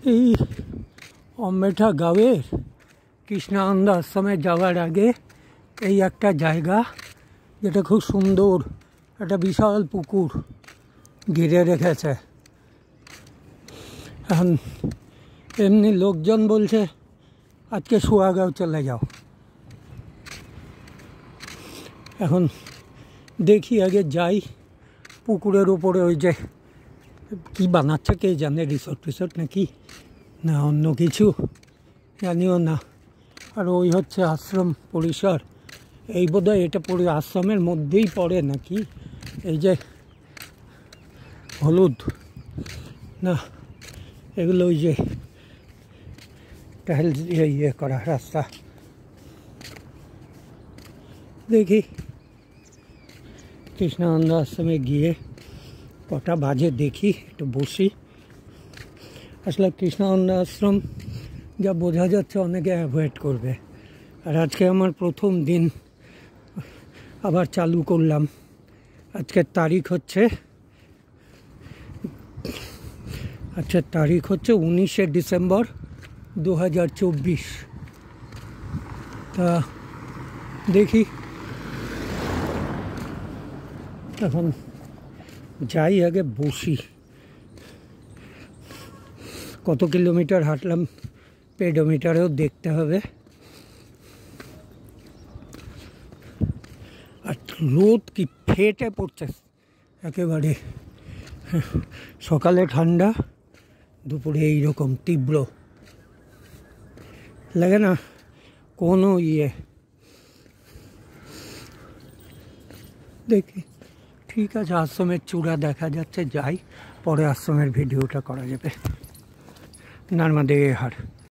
এই অম্বেঠা গাঁওয়ের কৃষ্ণানন্দ আশ্রমে যাওয়ার আগে এই একটা জায়গা যেটা খুব সুন্দর, একটা বিশাল পুকুর ঘিরে রেখেছে। এখন এমনি লোকজন বলছে আজকে সুয়াগাঁও চলে যাও। এখন দেখি আগে যাই পুকুরের উপরে ওই যে কি বানাচ্ছে কে জানে, রিসোর্ট টিসোর্ট নাকি না অন্য কিছু জানিও না। আর ওই হচ্ছে আশ্রম পরিসর, এই বোধহয় এটা পড়ে আশ্রমের মধ্যেই পড়ে নাকি। এই যে হলুদ না, এগুলো ওই যে টহল ইয়ে করা রাস্তা। দেখি কৃষ্ণানন্দ আশ্রমে গিয়ে কটা বাজে দেখি, একটু বসি। আসলে কৃষ্ণানন্দ আশ্রম যা বোঝা যাচ্ছে অনেকে অ্যাভয়েড করবে। আর আজকে আমার প্রথম দিন, আবার চালু করলাম। আজকের তারিখ হচ্ছে 19শে ডিসেম্বর 2024। তা দেখি এখন যাই, আগে বসি। কত কিলোমিটার হাঁটলাম পেডোমিটারেও দেখতে হবে। আর রোদ কি ফেটে পড়ছে একেবারে। সকালে ঠান্ডা, দুপুরে এইরকম তীব্র লাগে না কোনো ইয়ে। দেখি ঠিক আছে, আশ্রমের চূড়া দেখা যাচ্ছে, যাই, পরে আশ্রমের ভিডিওটা করা যাবে। নর্মদে হার।